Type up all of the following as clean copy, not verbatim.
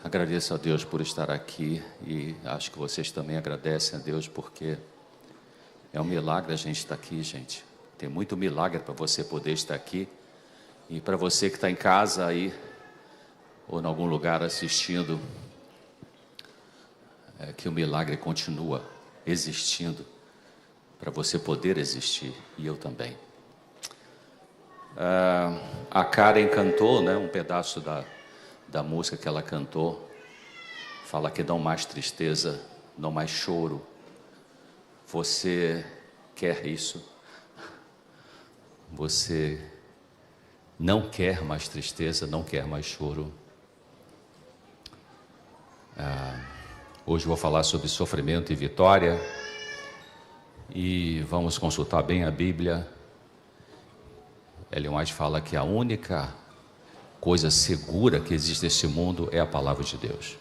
Agradeço a Deus por estar aqui e acho que vocês também agradecem a Deus porque é um milagre a gente estar aqui, gente. Tem muito milagre para você poder estar aqui e para você que está em casa aí ou em algum lugar assistindo, que o milagre continua existindo para você poder existir e eu também. A Karen cantou, né, um pedaço da música que ela cantou, fala que não mais tristeza, não mais choro. Você quer isso? Você não quer mais tristeza, não quer mais choro? Hoje vou falar sobre sofrimento e vitória e vamos consultar bem a Bíblia. Ellen White fala que a única coisa segura que existe nesse mundo é a palavra de Deus.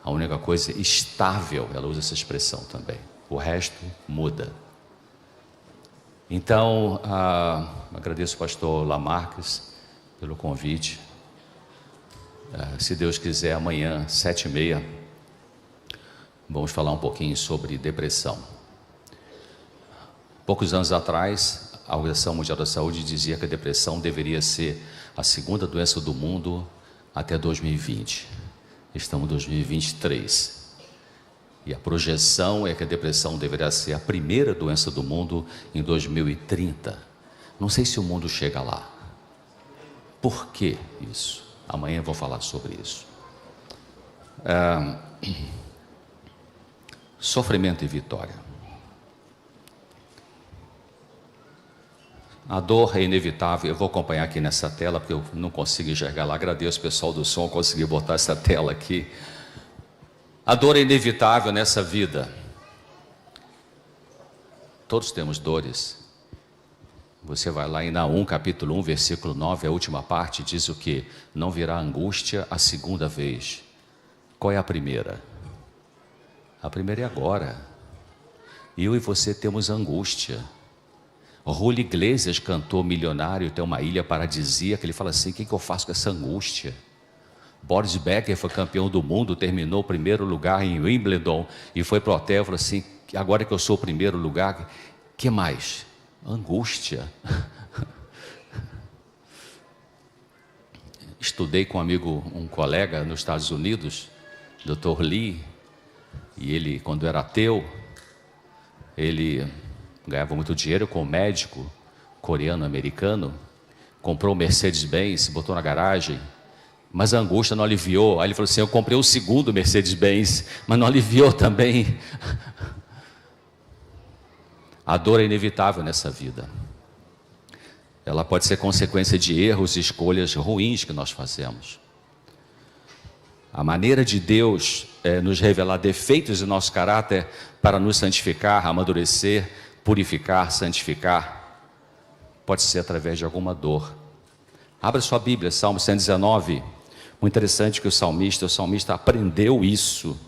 A única coisa estável, ela usa essa expressão também. O resto muda. Então, agradeço ao pastor Lamarques pelo convite. Se Deus quiser, amanhã, 7h30, vamos falar um pouquinho sobre depressão. Poucos anos atrás, a Organização Mundial da Saúde dizia que a depressão deveria ser a segunda doença do mundo até 2020. Estamos em 2023. E a projeção é que a depressão deverá ser a primeira doença do mundo em 2030. Não sei se o mundo chega lá. Por que isso? Amanhã eu vou falar sobre isso. Sofrimento e vitória. A dor é inevitável. Eu vou acompanhar aqui nessa tela porque eu não consigo enxergar lá. Agradeço o pessoal do som, consegui botar essa tela aqui. A dor é inevitável nessa vida. Todos temos dores. Você vai lá em Naum, capítulo 1, versículo 9, a última parte, diz o quê? Não virá angústia a segunda vez. Qual é a primeira? A primeira é agora. Eu e você temos angústia. Julio Iglesias, cantor milionário, tem uma ilha paradisíaca, ele fala assim, o que eu faço com essa angústia? Boris Becker foi campeão do mundo, terminou o primeiro lugar em Wimbledon e foi para o hotel e falou assim, agora que eu sou o primeiro lugar, que mais? Angústia. Estudei com um colega nos Estados Unidos, Dr. Lee, e ele, quando era ateu, ele ganhava muito dinheiro com um médico coreano-americano, comprou um Mercedes-Benz, botou na garagem, mas a angústia não aliviou. Aí ele falou assim, eu comprei o segundo Mercedes-Benz, mas não aliviou também. A dor é inevitável nessa vida. Ela pode ser consequência de erros e escolhas ruins que nós fazemos. A maneira de Deus é nos revelar defeitos do nosso caráter para nos santificar, amadurecer, purificar, santificar, pode ser através de alguma dor. Abra sua Bíblia, Salmo 119. Muito interessante que o salmista aprendeu isso.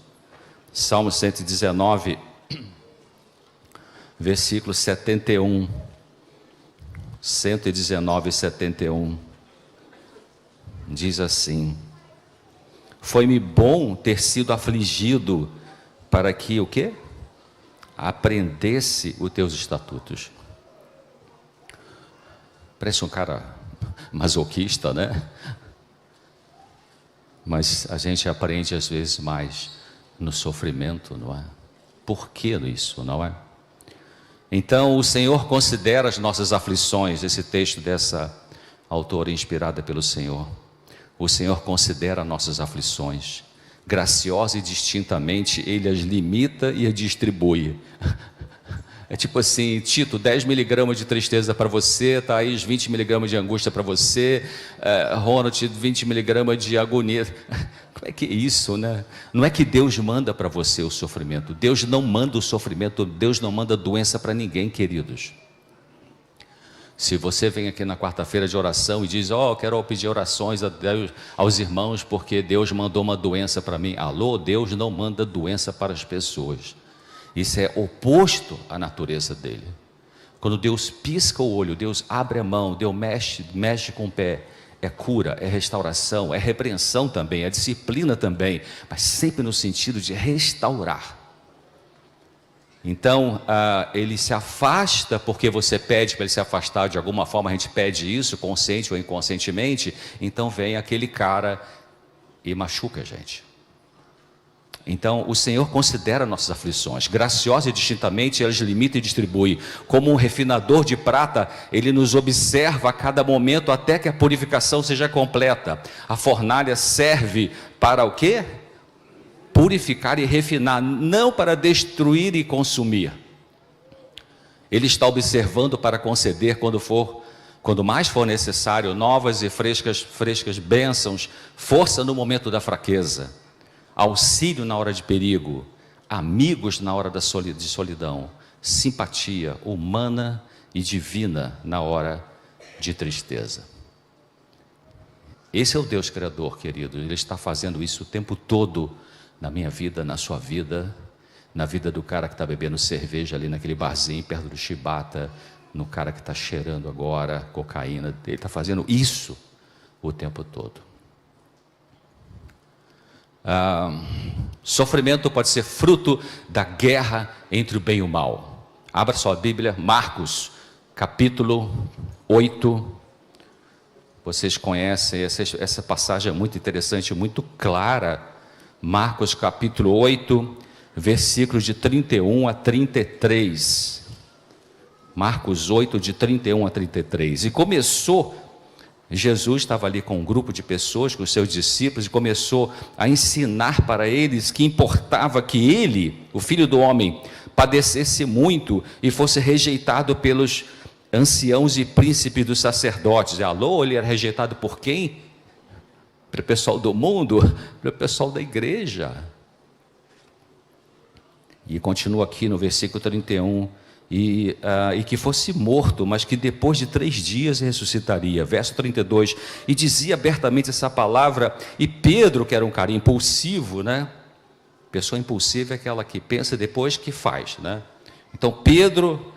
Salmo 119, versículo 71. 119, 71. Diz assim: foi-me bom ter sido afligido para que o quê? Aprendesse os teus estatutos. Parece um cara masoquista, né? Mas a gente aprende às vezes mais no sofrimento, não é? Por que isso, não é? Então o Senhor considera as nossas aflições. Esse texto dessa autora inspirada pelo Senhor. O Senhor considera nossas aflições. Graciosa e distintamente Ele as limita e as distribui. É tipo assim, Tito, 10 miligramas de tristeza para você, Thaís, 20 miligramas de angústia para você, Ronald, 20 miligramas de agonia. Como é que é isso, né? Não é que Deus manda para você o sofrimento. Deus não manda o sofrimento, Deus não manda doença para ninguém, queridos. Se você vem aqui na quarta-feira de oração e diz, eu quero pedir orações a Deus, aos irmãos, porque Deus mandou uma doença para mim. Alô, Deus não manda doença para as pessoas. Isso é oposto à natureza dele. Quando Deus pisca o olho, Deus abre a mão, Deus mexe com o pé, é cura, é restauração, é repreensão também, é disciplina também, mas sempre no sentido de restaurar. Então, ele se afasta porque você pede para ele se afastar, de alguma forma a gente pede isso, consciente ou inconscientemente, então vem aquele cara e machuca a gente. Então, o Senhor considera nossas aflições, graciosa e distintamente elas limita e distribui. Como um refinador de prata, Ele nos observa a cada momento até que a purificação seja completa. A fornalha serve para o quê? Purificar e refinar, não para destruir e consumir. Ele está observando para conceder quando mais for necessário, novas e frescas bênçãos, força no momento da fraqueza, auxílio na hora de perigo, amigos na hora de solidão, simpatia humana e divina na hora de tristeza. Esse é o Deus Criador, querido. Ele está fazendo isso o tempo todo na minha vida, na sua vida, na vida do cara que está bebendo cerveja ali naquele barzinho perto do Chibata, no cara que está cheirando agora cocaína. Ele está fazendo isso o tempo todo. Sofrimento pode ser fruto da guerra entre o bem e o mal. Abra sua Bíblia, Marcos, capítulo 8. Vocês conhecem, essa passagem é muito interessante, muito clara. Marcos, capítulo 8, versículos de 31 a 33. Marcos 8, de 31 a 33. E Jesus estava ali com um grupo de pessoas, com os seus discípulos, e começou a ensinar para eles que importava que ele, o Filho do Homem, padecesse muito e fosse rejeitado pelos anciãos e príncipes dos sacerdotes. Ele era rejeitado por quem? Para o pessoal do mundo, para o pessoal da igreja. E continua aqui no versículo 31, e que fosse morto, mas que depois de 3 dias ressuscitaria. Verso 32, e dizia abertamente essa palavra, e Pedro, que era um cara impulsivo, né? Pessoa impulsiva é aquela que pensa depois que faz, né? Então Pedro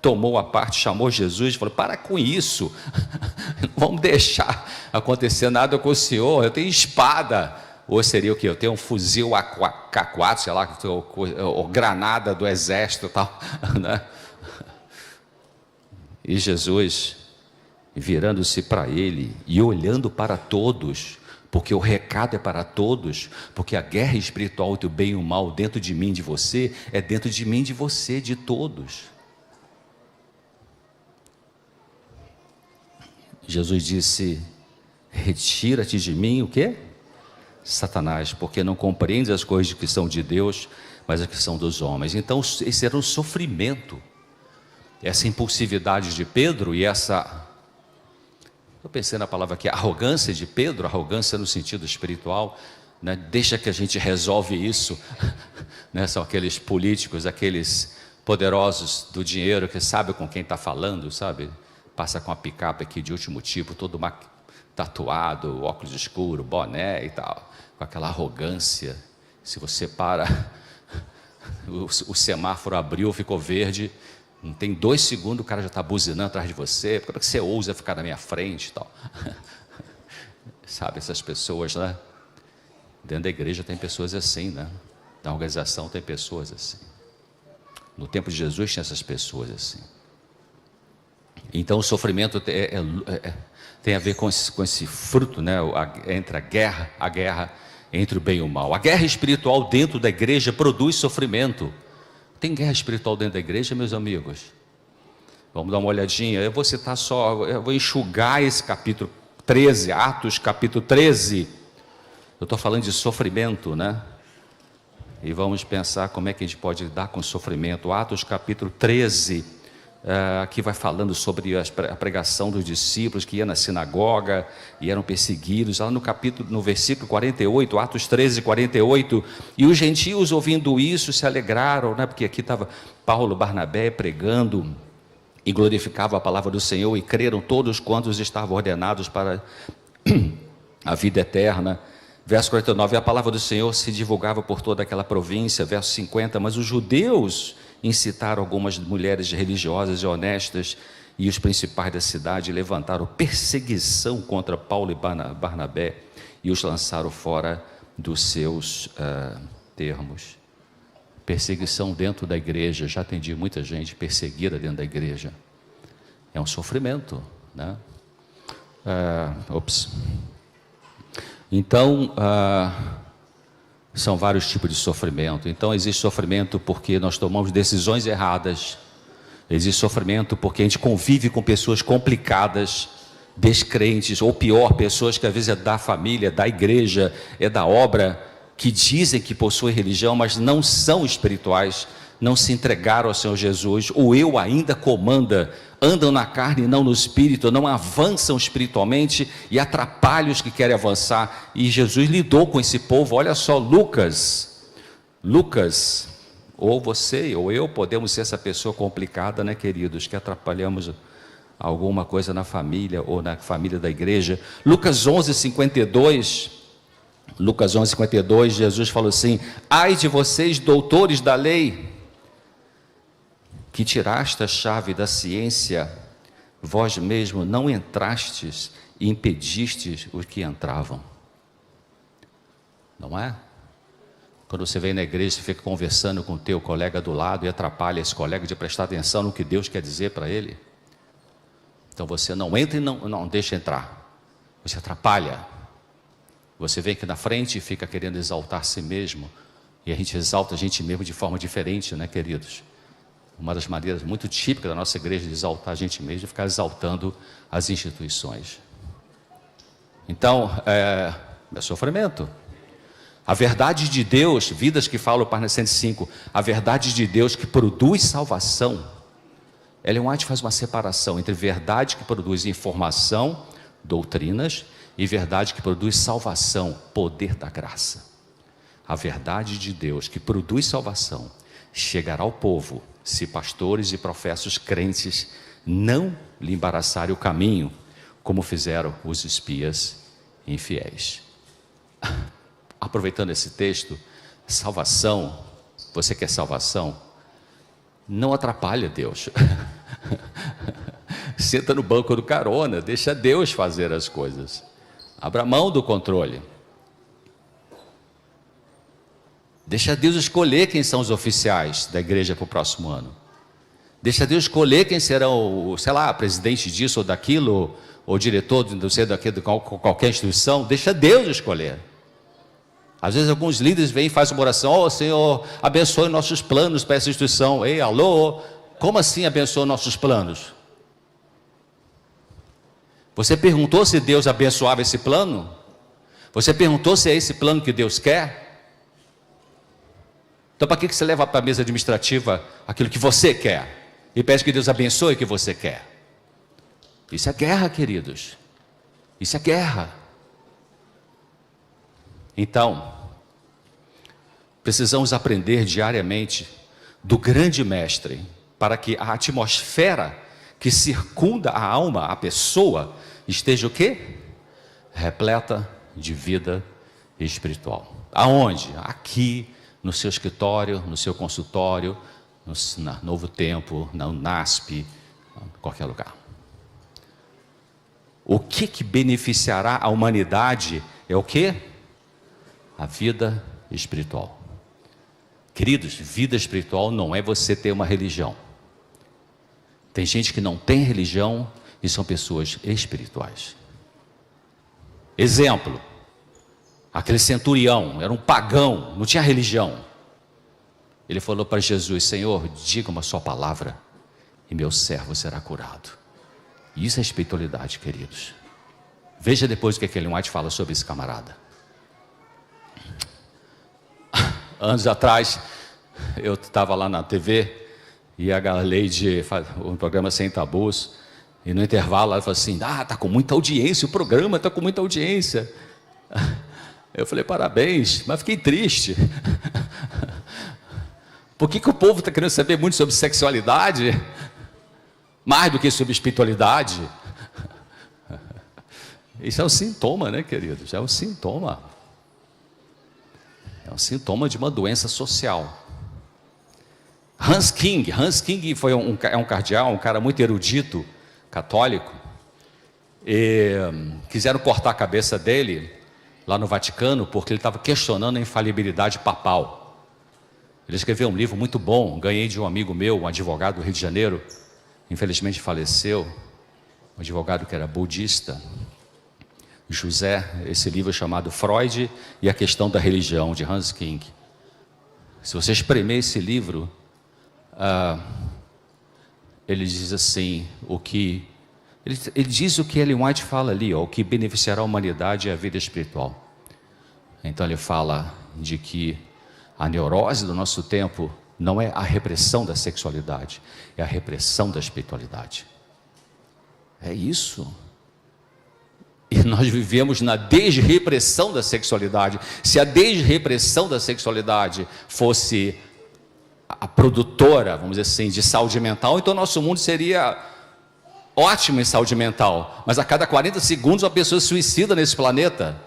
tomou a parte, chamou Jesus e falou: para com isso, não vamos deixar acontecer nada com o senhor, eu tenho espada. Ou seria o quê? Eu tenho um fuzil AK-4, sei lá, ou granada do exército e tal, né? E Jesus, virando-se para ele e olhando para todos, porque o recado é para todos, porque a guerra espiritual entre o bem e o mal dentro de mim, de você, é dentro de mim, de você, de todos. Jesus disse: retira-te de mim, o quê? Satanás, porque não compreendes as coisas que são de Deus, mas as que são dos homens. Então esse era um sofrimento, essa impulsividade de Pedro e essa, eu pensei na palavra aqui, arrogância de Pedro, arrogância no sentido espiritual, né? Deixa que a gente resolve isso, né? São aqueles políticos, aqueles poderosos do dinheiro que sabe com quem está falando, sabe? Passa com a picape aqui de último tipo, todo tatuado, óculos escuro, boné e tal, com aquela arrogância. Se você para, o semáforo abriu, ficou verde, não tem 2 segundos, o cara já está buzinando atrás de você. Como é que você ousa ficar na minha frente e tal? Sabe, essas pessoas, né? Dentro da igreja tem pessoas assim, né? Na organização tem pessoas assim. No tempo de Jesus tinha essas pessoas assim. Então o sofrimento tem a ver com esse fruto, né? Entre a guerra entre o bem e o mal. A guerra espiritual dentro da igreja produz sofrimento. Tem guerra espiritual dentro da igreja, meus amigos? Vamos dar uma olhadinha. Eu vou enxugar esse capítulo 13, Atos capítulo 13. Eu estou falando de sofrimento, né? E vamos pensar como é que a gente pode lidar com o sofrimento. Atos capítulo 13. Aqui vai falando sobre a pregação dos discípulos que iam na sinagoga e eram perseguidos. Lá no versículo 48, Atos 13, 48, e os gentios ouvindo isso se alegraram, né? Porque aqui estava Paulo, Barnabé pregando e glorificava a palavra do Senhor, e creram todos quantos estavam ordenados para a vida eterna. Verso 49, a palavra do Senhor se divulgava por toda aquela província. Verso 50, mas os judeus incitaram algumas mulheres religiosas e honestas e os principais da cidade levantaram perseguição contra Paulo e Barnabé e os lançaram fora dos seus termos. Perseguição dentro da igreja, já atendi muita gente perseguida dentro da igreja. É um sofrimento, né? Então, são vários tipos de sofrimento. Então, existe sofrimento porque nós tomamos decisões erradas. Existe sofrimento porque a gente convive com pessoas complicadas, descrentes, ou pior, pessoas que às vezes é da família, da igreja, é da obra, que dizem que possuem religião, mas não são espirituais, não se entregaram ao Senhor Jesus. O eu ainda comanda, andam na carne e não no espírito, não avançam espiritualmente e atrapalham os que querem avançar. E Jesus lidou com esse povo. Olha só, Lucas, ou você ou eu podemos ser essa pessoa complicada, né, queridos, que atrapalhamos alguma coisa na família ou na família da igreja. Lucas 11:52, Jesus falou assim: ai de vocês, doutores da lei, que tiraste a chave da ciência, vós mesmo não entrastes e impedistes os que entravam. Não é? Quando você vem na igreja, você fica conversando com o teu colega do lado e atrapalha esse colega de prestar atenção no que Deus quer dizer para ele. Então você não entra e não deixa entrar. Você atrapalha. Você vem aqui na frente e fica querendo exaltar a si mesmo. E a gente exalta a gente mesmo de forma diferente, né, queridos? Uma das maneiras muito típicas da nossa igreja de exaltar a gente mesmo é ficar exaltando as instituições. Então, é sofrimento. A verdade de Deus, vidas que falam, página 105, a verdade de Deus que produz salvação. Ellen White faz uma separação entre verdade que produz informação, doutrinas, e verdade que produz salvação, poder da graça. A verdade de Deus que produz salvação chegará ao povo se pastores e professos crentes não lhe embaraçarem o caminho, como fizeram os espias infiéis. Aproveitando esse texto, salvação, você quer salvação? Não atrapalha Deus. Senta no banco do carona, deixa Deus fazer as coisas. Abra mão do controle. Deixa Deus escolher quem são os oficiais da igreja para o próximo ano. Deixa Deus escolher quem serão, sei lá, presidente disso ou daquilo, ou diretor de qualquer instituição. Deixa Deus escolher. Às vezes alguns líderes vêm e fazem uma oração: ó, Senhor, abençoe nossos planos para essa instituição. Ei, alô, como assim abençoe nossos planos? Você perguntou se Deus abençoava esse plano? Você perguntou se é esse plano que Deus quer? Então para que você leva para a mesa administrativa aquilo que você quer? E pede que Deus abençoe o que você quer? Isso é guerra, queridos. Isso é guerra. Então, precisamos aprender diariamente do grande mestre, para que a atmosfera que circunda a alma, a pessoa, esteja o quê? Repleta de vida espiritual. Aonde? Aqui, no seu escritório, no seu consultório, no Novo Tempo, na UNASP, em qualquer lugar. O que beneficiará a humanidade é o quê? A vida espiritual. Queridos, vida espiritual não é você ter uma religião. Tem gente que não tem religião e são pessoas espirituais. Exemplo, aquele centurião era um pagão, não tinha religião. Ele falou para Jesus: Senhor, diga uma só palavra e meu servo será curado. Isso é espiritualidade, queridos. Veja depois o que Ellen White fala sobre esse camarada. Anos atrás, eu estava lá na TV e a Galeide faz um programa Sem Tabus, e no intervalo ela falou assim: está com muita audiência, o programa está com muita audiência. Eu falei: parabéns, mas fiquei triste. Por que o povo está querendo saber muito sobre sexualidade, mais do que sobre espiritualidade? Isso é um sintoma, né, queridos? É um sintoma. É um sintoma de uma doença social. Hans King foi um cardeal, um cara muito erudito, católico, e quiseram cortar a cabeça dele lá no Vaticano, porque ele estava questionando a infalibilidade papal. Ele escreveu um livro muito bom, ganhei de um amigo meu, um advogado do Rio de Janeiro, infelizmente faleceu, um advogado que era budista, José. Esse livro é chamado Freud e a Questão da Religião, de Hans King. Se você espremer esse livro, ele diz assim, ele diz o que Ellen White fala ali, o que beneficiará a humanidade é a vida espiritual. Então ele fala de que a neurose do nosso tempo não é a repressão da sexualidade, é a repressão da espiritualidade. É isso. E nós vivemos na desrepressão da sexualidade. Se a desrepressão da sexualidade fosse a produtora, vamos dizer assim, de saúde mental, então nosso mundo seria ótimo em saúde mental. Mas a cada 40 segundos uma pessoa se suicida nesse planeta.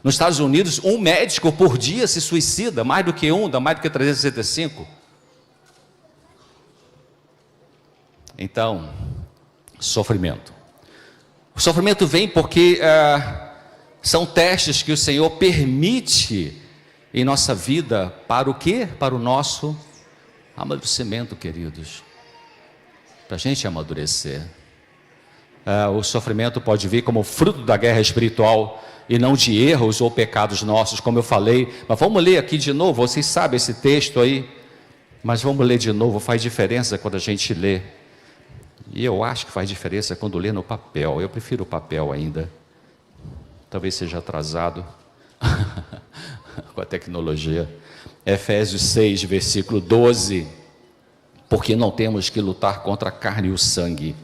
Nos Estados Unidos, um médico por dia se suicida, mais do que um, dá mais do que 365. Então, sofrimento. O sofrimento vem porque são testes que o Senhor permite em nossa vida para o quê? Para o nosso amadurecimento, queridos. Para a gente amadurecer. O sofrimento pode vir como fruto da guerra espiritual e não de erros ou pecados nossos, como eu falei. Mas vamos ler aqui de novo, vocês sabem esse texto aí, mas vamos ler de novo, faz diferença quando a gente lê. E eu acho que faz diferença quando lê no papel. Eu prefiro o papel ainda. Talvez seja atrasado com a tecnologia. Efésios 6, versículo 12. Porque não temos que lutar contra a carne e o sangue,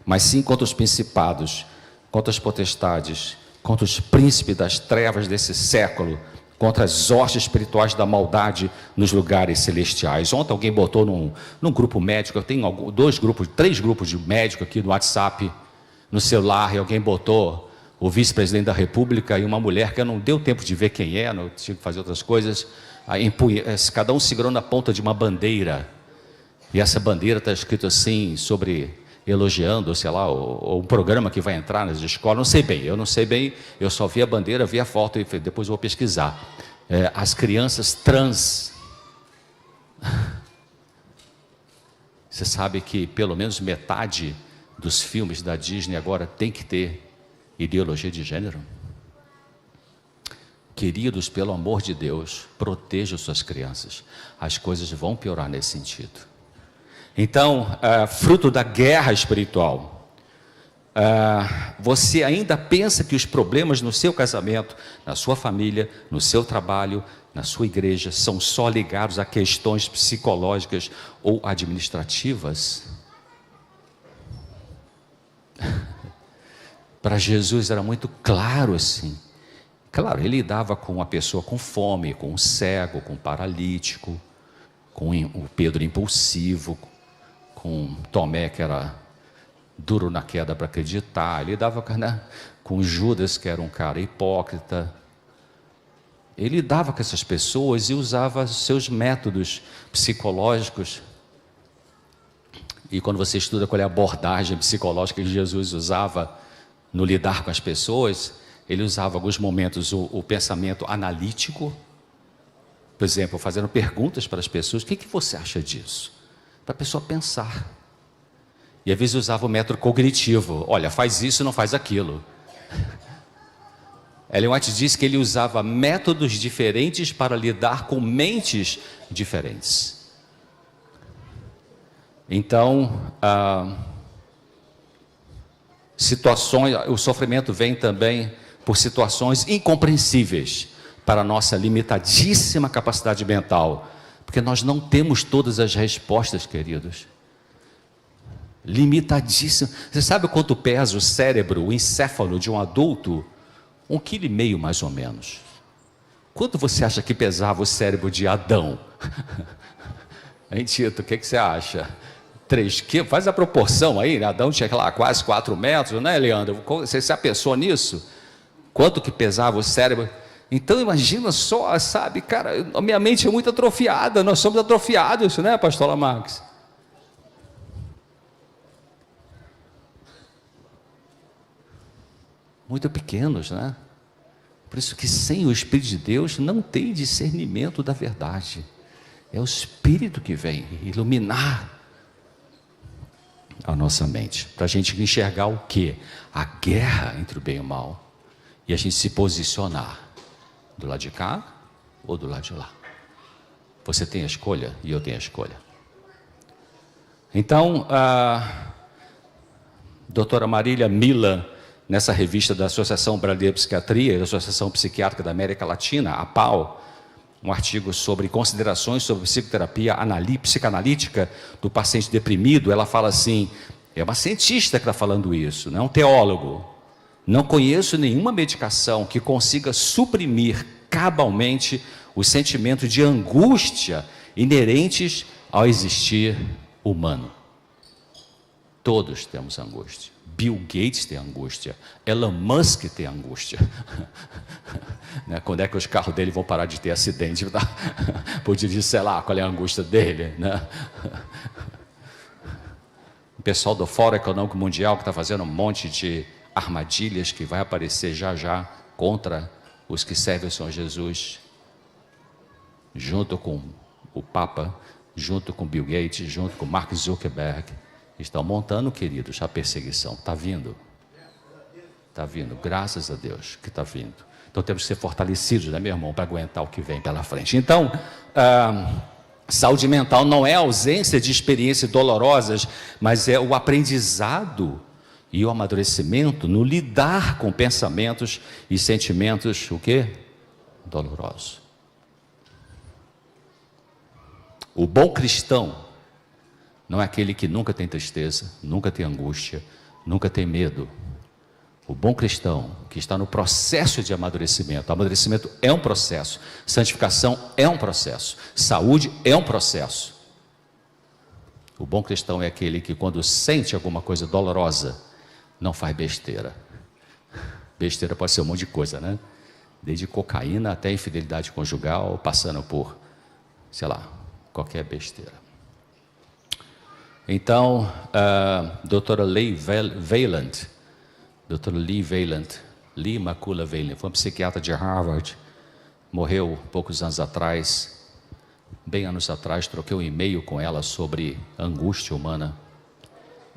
mas sim contra os principados, contra as potestades, contra os príncipes das trevas desse século, contra as hostes espirituais da maldade nos lugares celestiais. Ontem alguém botou num grupo médico, eu tenho três grupos de médico aqui no WhatsApp, no celular, e alguém botou o vice-presidente da República e uma mulher que eu não deu tempo de ver quem é, não tive que fazer outras coisas, cada um segurando a ponta de uma bandeira, e essa bandeira está escrito assim, elogiando, sei lá, o programa que vai entrar nas escolas, eu não sei bem, eu só vi a bandeira, vi a foto e depois vou pesquisar. As crianças trans. Você sabe que pelo menos metade dos filmes da Disney agora tem que ter ideologia de gênero? Queridos, pelo amor de Deus, protejam suas crianças. As coisas vão piorar nesse sentido. Então, fruto da guerra espiritual, você ainda pensa que os problemas no seu casamento, na sua família, no seu trabalho, na sua igreja, são só ligados a questões psicológicas ou administrativas? Para Jesus era muito claro assim. Claro, ele lidava com uma pessoa com fome, com um cego, com um paralítico, com o Pedro impulsivo, com Tomé, que era duro na queda para acreditar. Ele lidava com Judas, que era um cara hipócrita. Ele lidava com essas pessoas e usava seus métodos psicológicos. E quando você estuda qual é a abordagem psicológica que Jesus usava no lidar com as pessoas, ele usava em alguns momentos o pensamento analítico, por exemplo, fazendo perguntas para as pessoas: o que você acha disso? Para a pessoa pensar. E às vezes usava o método cognitivo: olha, faz isso, não faz aquilo. Ellen White diz que ele usava métodos diferentes para lidar com mentes diferentes. Então, o sofrimento vem também por situações incompreensíveis para a nossa limitadíssima capacidade mental, porque nós não temos todas as respostas, queridos. Limitadíssimo. Você sabe quanto pesa o cérebro, o encéfalo de um adulto? 1,5 kg mais ou menos. Quanto você acha que pesava o cérebro de Adão? Hein, Tito, o que você acha? 3 quilos? Faz a proporção aí, Adão tinha lá quase 4 metros, né, Leandro? Você já pensou nisso? Quanto que pesava o cérebro? Então imagina só, sabe, cara, a minha mente é muito atrofiada, nós somos atrofiados, né, pastor Marques? muito pequenos, né? Por isso que sem o Espírito de Deus não tem discernimento da verdade. É o Espírito que vem iluminar a nossa mente, para a gente enxergar o quê? A guerra entre o bem e o mal, e a gente se posicionar do lado de cá ou do lado de lá. Você tem a escolha e eu tenho a escolha. Então, a doutora Marília Mila, nessa revista da Associação Brasileira de Psiquiatria e da Associação Psiquiátrica da América Latina, a APAL, um artigo sobre considerações sobre psicoterapia psicanalítica do paciente deprimido. Ela fala assim, é uma cientista que está falando isso, não é um teólogo. Não conheço nenhuma medicação que consiga suprimir cabalmente os sentimentos de angústia inerentes ao existir humano. Todos temos angústia. Bill Gates tem angústia. Elon Musk tem angústia. Quando é que os carros dele vão parar de ter acidente? Por dirigir, sei lá, qual é a angústia dele, né? O pessoal do Fórum Econômico Mundial que está fazendo um monte de armadilhas que vai aparecer já já contra os que servem ao Senhor Jesus, junto com o Papa, junto com Bill Gates, junto com Mark Zuckerberg, estão montando, queridos, a perseguição. Está vindo. Está vindo, graças a Deus que está vindo. Então temos que ser fortalecidos, né, meu irmão, para aguentar o que vem pela frente. Então, saúde mental não é a ausência de experiências dolorosas, mas é o aprendizado e o amadurecimento no lidar com pensamentos e sentimentos, o quê? Dolorosos. O bom cristão não é aquele que nunca tem tristeza, nunca tem angústia, nunca tem medo. O bom cristão que está no processo de amadurecimento. Amadurecimento é um processo, santificação é um processo, saúde é um processo. O bom cristão é aquele que, quando sente alguma coisa dolorosa, não faz besteira. Besteira pode ser um monte de coisa, né? Desde cocaína até infidelidade conjugal, passando por, sei lá, qualquer besteira. Então, doutora Lee Vaillant, Lee Macula Vaillant, foi uma psiquiatra de Harvard, morreu poucos anos atrás, bem anos atrás, troquei um e-mail com ela sobre angústia humana.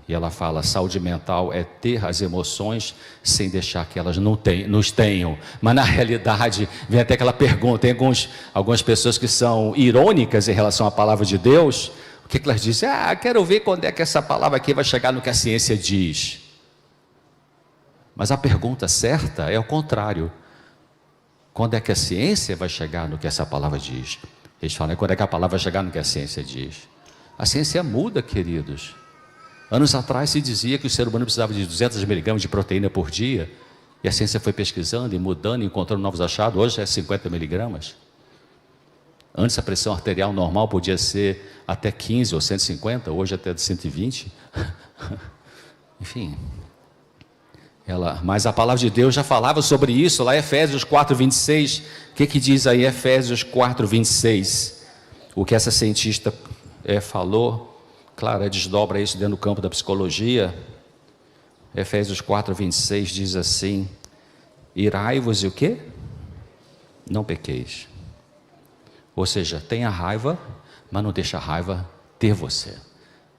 E ela fala, saúde mental é ter as emoções sem deixar que elas nos tenham. Mas na realidade, vem até aquela pergunta, tem algumas pessoas que são irônicas em relação à palavra de Deus. O que elas dizem? Quero ver quando é que essa palavra aqui vai chegar no que a ciência diz. Mas a pergunta certa é o contrário. Quando é que a ciência vai chegar no que essa palavra diz? Eles falam, quando é que a palavra vai chegar no que a ciência diz? A ciência muda, queridos. Anos atrás se dizia que o ser humano precisava de 200 miligramas de proteína por dia, e a ciência foi pesquisando e mudando, encontrando novos achados. Hoje é 50 miligramas. Antes a pressão arterial normal podia ser até 15 ou 150, hoje até de 120. Enfim. Mas a palavra de Deus já falava sobre isso, lá em Efésios 4:26. O que diz aí Efésios 4:26? O que essa cientista falou. Claro, desdobra isso dentro do campo da psicologia. Efésios 4:26 diz assim: irai-vos e o quê? Não pequeis. Ou seja, tenha raiva, mas não deixa a raiva ter você.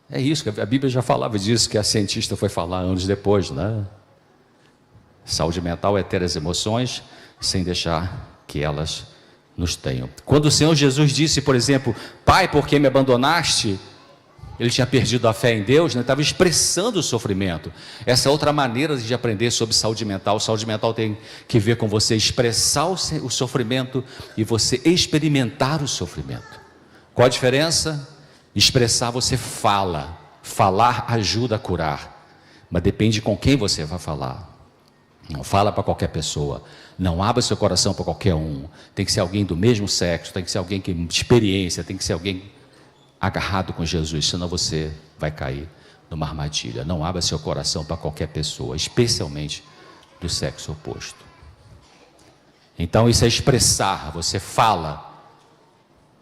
É isso, que a Bíblia já falava disso, que a cientista foi falar anos depois, né? Saúde mental é ter as emoções sem deixar que elas nos tenham. Quando o Senhor Jesus disse, por exemplo, Pai, por que me abandonaste? Ele tinha perdido a fé em Deus, né? Estava expressando o sofrimento. Essa é outra maneira de aprender sobre saúde mental. Saúde mental tem que ver com você expressar o sofrimento e você experimentar o sofrimento. Qual a diferença? Expressar você fala. Falar ajuda a curar. Mas depende com quem você vai falar. Não fala para qualquer pessoa. Não abra seu coração para qualquer um. Tem que ser alguém do mesmo sexo. Tem que ser alguém que tem experiência. Tem que ser alguém agarrado com Jesus, senão você vai cair numa armadilha. Não abra seu coração para qualquer pessoa, especialmente do sexo oposto. Então isso é expressar, você fala.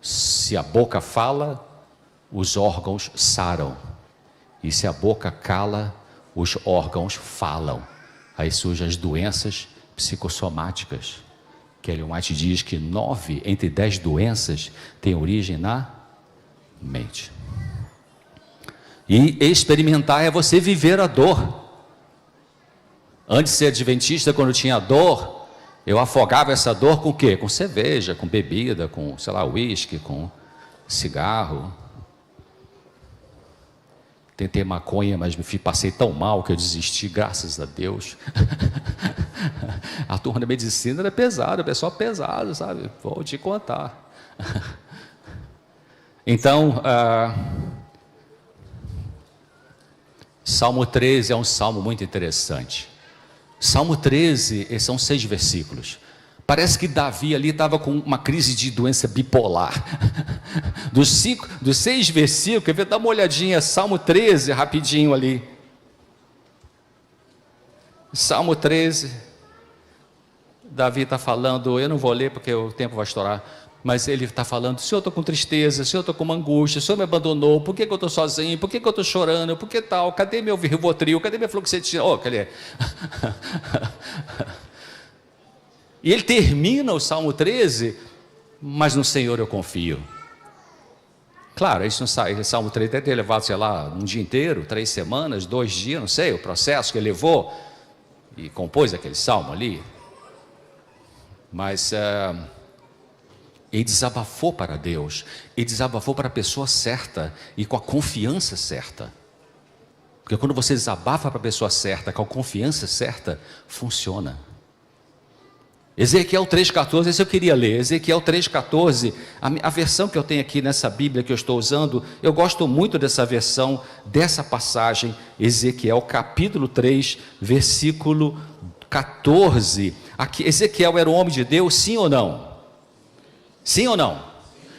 Se a boca fala, os órgãos saram. E se a boca cala, os órgãos falam. Aí surgem as doenças psicossomáticas, que Ellen White diz que 9 entre 10 doenças têm origem na mente. E experimentar é você viver a dor. Antes de ser adventista, quando tinha dor, eu afogava essa dor com o quê? Com cerveja, com bebida, com, sei lá, uísque, com cigarro. Tentei maconha, mas passei tão mal que eu desisti, graças a Deus. A turma da medicina era pesada, o pessoal pesado, sabe? Vou te contar. Então, Salmo 13 é um salmo muito interessante. Salmo 13, são 6 versículos. Parece que Davi ali estava com uma crise de doença bipolar. Dos 6 versículos, quer ver? Dá uma olhadinha, Salmo 13, rapidinho ali. Salmo 13, Davi está falando, eu não vou ler porque o tempo vai estourar, mas ele está falando, Senhor, eu estou com tristeza, Senhor, eu estou com uma angústia, o Senhor me abandonou, por que eu estou sozinho, por que eu estou chorando, por que tal, cadê meu Rivotril, cadê minha fluoxetina, cadê? E ele termina o Salmo 13, mas no Senhor eu confio. Claro, isso não sai, o Salmo 13 deve ter levado, sei lá, um dia inteiro, 3 semanas, 2 dias, não sei, o processo que ele levou, e compôs aquele salmo ali. Mas ele desabafou para Deus, ele desabafou para a pessoa certa, e com a confiança certa. Porque quando você desabafa para a pessoa certa, com a confiança certa, funciona. Ezequiel 3,14, esse eu queria ler. Ezequiel 3,14, a versão que eu tenho aqui nessa Bíblia que eu estou usando, eu gosto muito dessa versão, dessa passagem, Ezequiel capítulo 3, versículo 14. Aqui, Ezequiel era um homem de Deus, sim ou não? Sim ou não?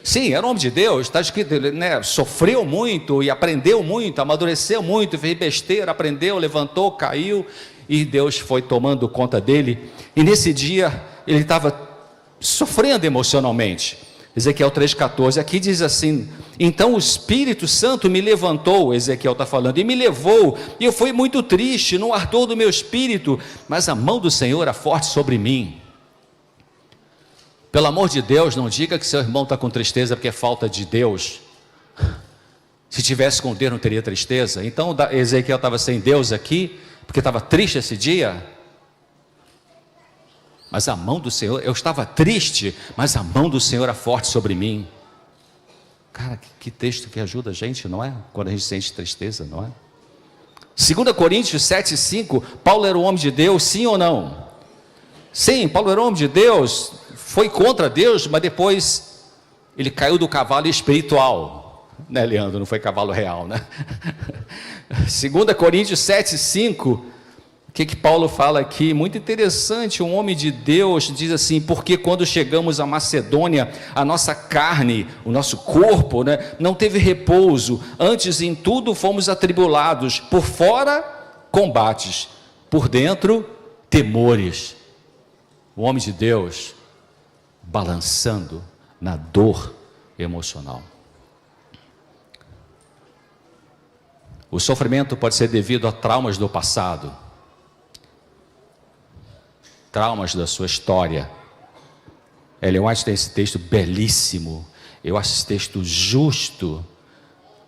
Sim, era um homem de Deus, está escrito, né? Sofreu muito e aprendeu muito, amadureceu muito, fez besteira, aprendeu, levantou, caiu, e Deus foi tomando conta dele. E nesse dia ele estava sofrendo emocionalmente. Ezequiel 3,14, aqui diz assim: então o Espírito Santo me levantou, Ezequiel está falando, e me levou, e eu fui muito triste, não ardor do meu espírito, mas a mão do Senhor era forte sobre mim. Pelo amor de Deus, não diga que seu irmão está com tristeza porque é falta de Deus. Se tivesse com Deus não teria tristeza. Então Ezequiel estava sem Deus aqui, porque estava triste esse dia. Mas a mão do Senhor, eu estava triste, mas a mão do Senhor era forte sobre mim. Cara, que texto que ajuda a gente, não é? Quando a gente sente tristeza, não é? 2 Coríntios 7,5, Paulo era um homem de Deus, sim ou não? Sim, Paulo era um homem de Deus, foi contra Deus, mas depois ele caiu do cavalo espiritual, né, Leandro? Não foi cavalo real, né? 2 Coríntios 7,5, o que Paulo fala aqui? Muito interessante, um homem de Deus diz assim: porque quando chegamos à Macedônia, a nossa carne, o nosso corpo, né, não teve repouso, antes em tudo fomos atribulados, por fora combates, por dentro temores. O homem de Deus balançando na dor emocional. O sofrimento pode ser devido a traumas do passado, traumas da sua história. Ellen White tem esse texto belíssimo, eu acho esse texto justo.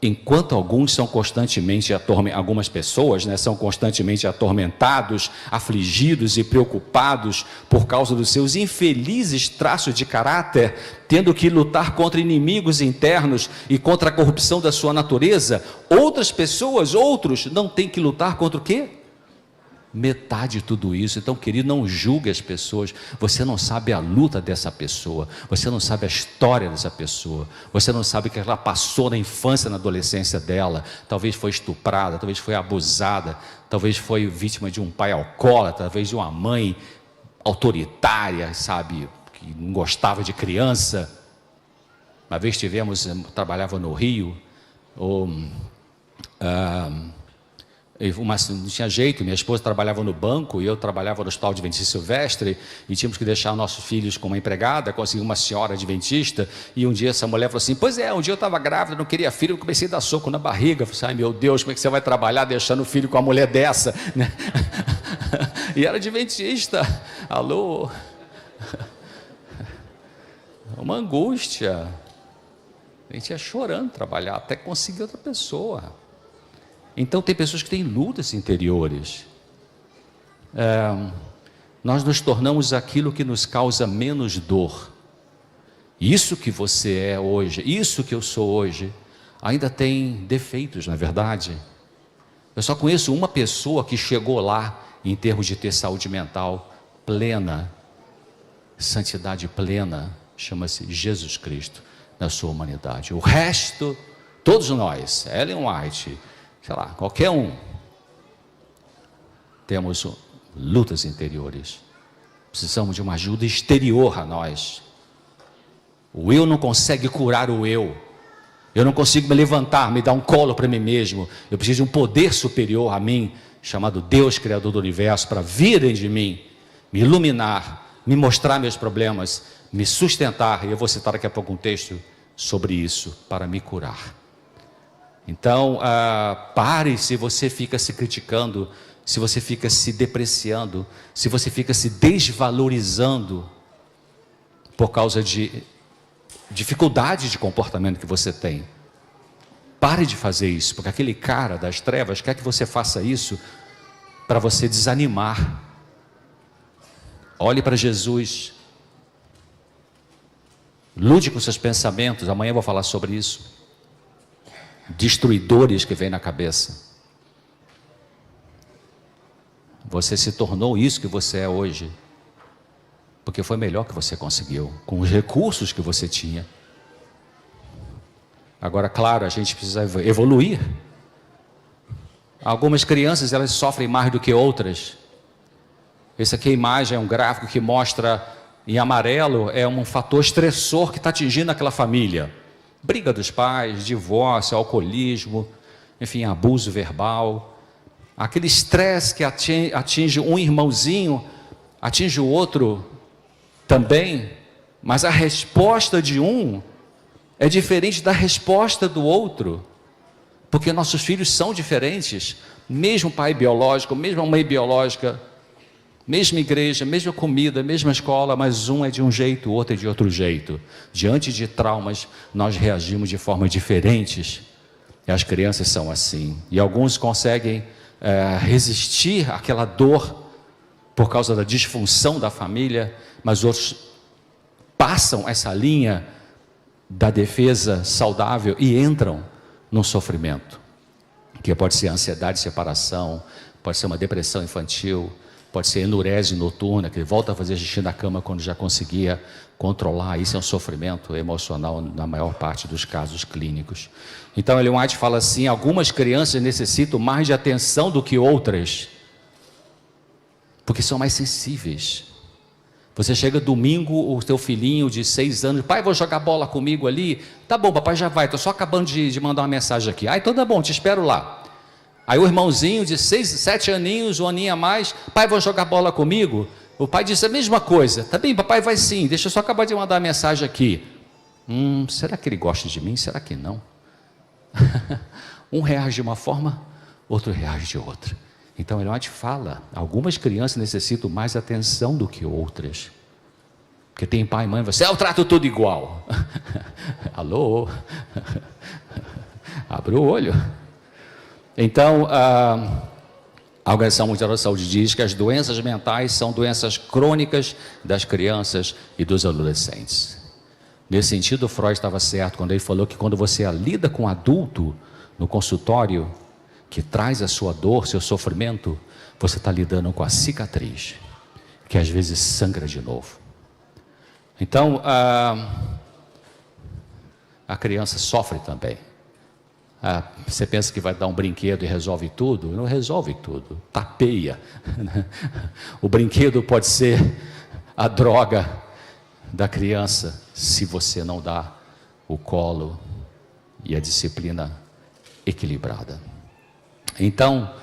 Enquanto alguns são constantemente algumas pessoas, né, são constantemente atormentados, afligidos e preocupados por causa dos seus infelizes traços de caráter, tendo que lutar contra inimigos internos e contra a corrupção da sua natureza, outros não têm que lutar contra o quê? Metade de tudo isso. Então, querido, não julgue as pessoas. Você não sabe a luta dessa pessoa, você não sabe a história dessa pessoa, você não sabe o que ela passou na infância, na adolescência dela. Talvez foi estuprada, talvez foi abusada, talvez foi vítima de um pai alcoólatra, talvez de uma mãe autoritária, sabe, que não gostava de criança. Uma vez trabalhava no Rio, não tinha jeito, minha esposa trabalhava no banco e eu trabalhava no Hospital Adventista Silvestre, e tínhamos que deixar nossos filhos com uma empregada, consegui uma senhora adventista, e um dia essa mulher falou assim: pois é, um dia eu estava grávida, não queria filho, eu comecei a dar soco na barriga. Eu falei: ai meu Deus, como é que você vai trabalhar deixando o filho com uma mulher dessa, né? E era adventista. Alô? Uma angústia. A gente ia chorando trabalhar até conseguir outra pessoa. Então tem pessoas que têm lutas interiores. Nós nos tornamos aquilo que nos causa menos dor. Isso que você é hoje, isso que eu sou hoje, ainda tem defeitos, não é verdade? Eu só conheço uma pessoa que chegou lá em termos de ter saúde mental plena, santidade plena, chama-se Jesus Cristo, na sua humanidade. O resto, todos nós, Ellen White, sei lá, qualquer um, temos lutas interiores. Precisamos de uma ajuda exterior a nós. O eu não consegue curar o eu. Eu não consigo me levantar, me dar um colo para mim mesmo. Eu preciso de um poder superior a mim, chamado Deus, Criador do Universo, para vir dentro de mim, me iluminar, me mostrar meus problemas, me sustentar. E eu vou citar daqui a pouco um texto sobre isso, para me curar. Então, pare se você fica se criticando, se você fica se depreciando, se você fica se desvalorizando por causa de dificuldade de comportamento que você tem. Pare de fazer isso, porque aquele cara das trevas quer que você faça isso para você desanimar. Olhe para Jesus. Lute com seus pensamentos. Amanhã eu vou falar sobre isso. Destruidores que vêm na cabeça. Você se tornou isso que você é hoje porque foi melhor que você conseguiu, com os recursos que você tinha. Agora, claro, a gente precisa evoluir. Algumas crianças, elas sofrem mais do que outras. Essa aqui, a imagem, é um gráfico que mostra em amarelo, é um fator estressor que está atingindo aquela família. Briga dos pais, divórcio, alcoolismo, enfim, abuso verbal. Aquele estresse que atinge um irmãozinho, atinge o outro também, mas a resposta de um é diferente da resposta do outro, porque nossos filhos são diferentes, mesmo pai biológico, mesma mãe biológica, mesma igreja, mesma comida, mesma escola, mas um é de um jeito, o outro é de outro jeito. Diante de traumas, nós reagimos de formas diferentes, e as crianças são assim, e alguns conseguem resistir àquela dor por causa da disfunção da família, mas outros passam essa linha da defesa saudável e entram num sofrimento, que pode ser ansiedade de separação, pode ser uma depressão infantil, pode ser enurese noturna, que volta a fazer xixi na cama quando já conseguia controlar. Isso é um sofrimento emocional na maior parte dos casos clínicos. Então, Ellen White fala assim, algumas crianças necessitam mais de atenção do que outras, porque são mais sensíveis. Você chega domingo, o teu filhinho de 6 anos, pai, vou jogar bola comigo ali? Tá bom, papai já vai, estou só acabando de mandar uma mensagem aqui. Ah, então tá bom, te espero lá. Aí o irmãozinho de 6, 7 aninhos, um aninho a mais, pai, vou jogar bola comigo? O pai disse a mesma coisa. Tá bem, papai vai sim, deixa eu só acabar de mandar uma mensagem aqui. Será que ele gosta de mim? Será que não? Um reage de uma forma, outro reage de outra. Então, Ellen White fala, algumas crianças necessitam mais atenção do que outras. Porque tem pai e mãe, você, eu trato tudo igual. Alô? Abre o olho. Então, a Organização Mundial da Saúde diz que as doenças mentais são doenças crônicas das crianças e dos adolescentes. Nesse sentido, Freud estava certo quando ele falou que quando você lida com um adulto no consultório, que traz a sua dor, seu sofrimento, você está lidando com a cicatriz, que às vezes sangra de novo. Então, a criança sofre também. Você pensa que vai dar um brinquedo e resolve tudo? Não resolve tudo, tapeia. O brinquedo pode ser a droga da criança, se você não dá o colo e a disciplina equilibrada. Então,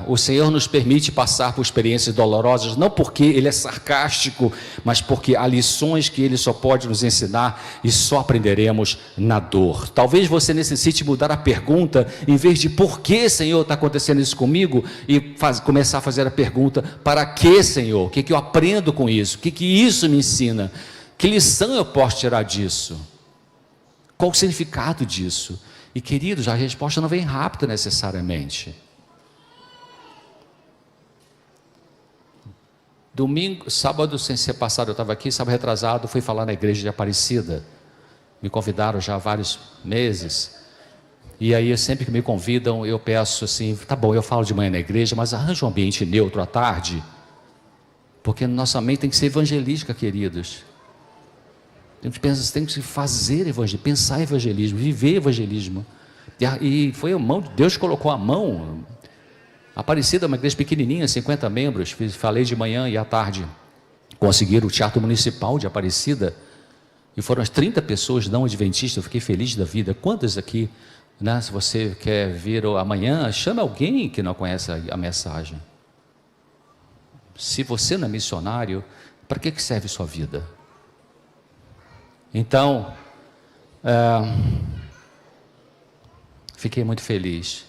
o Senhor nos permite passar por experiências dolorosas, não porque Ele é sarcástico, mas porque há lições que Ele só pode nos ensinar e só aprenderemos na dor. Talvez você necessite mudar a pergunta, em vez de por que, Senhor, está acontecendo isso comigo, e começar a fazer a pergunta, para que, Senhor? O que eu aprendo com isso? O que isso me ensina? Que lição eu posso tirar disso? Qual o significado disso? E queridos, a resposta não vem rápida necessariamente. Sábado sem ser passado, eu estava aqui, sábado retrasado, fui falar na igreja de Aparecida. Me convidaram já há vários meses. E aí, sempre que me convidam, eu peço assim, tá bom, eu falo de manhã na igreja, mas arranja um ambiente neutro à tarde. Porque nossa mente tem que ser evangelística, queridos. Tem que fazer evangelismo, pensar evangelismo, viver evangelismo. E foi a mão de Deus, colocou a mão. Aparecida é uma igreja pequenininha, 50 membros, falei de manhã e à tarde. Conseguiram o Teatro Municipal de Aparecida, e foram as 30 pessoas não adventistas, eu fiquei feliz da vida. Quantas aqui, né, se você quer vir amanhã, chame alguém que não conhece a mensagem. Se você não é missionário, para que serve sua vida? Então, fiquei muito feliz,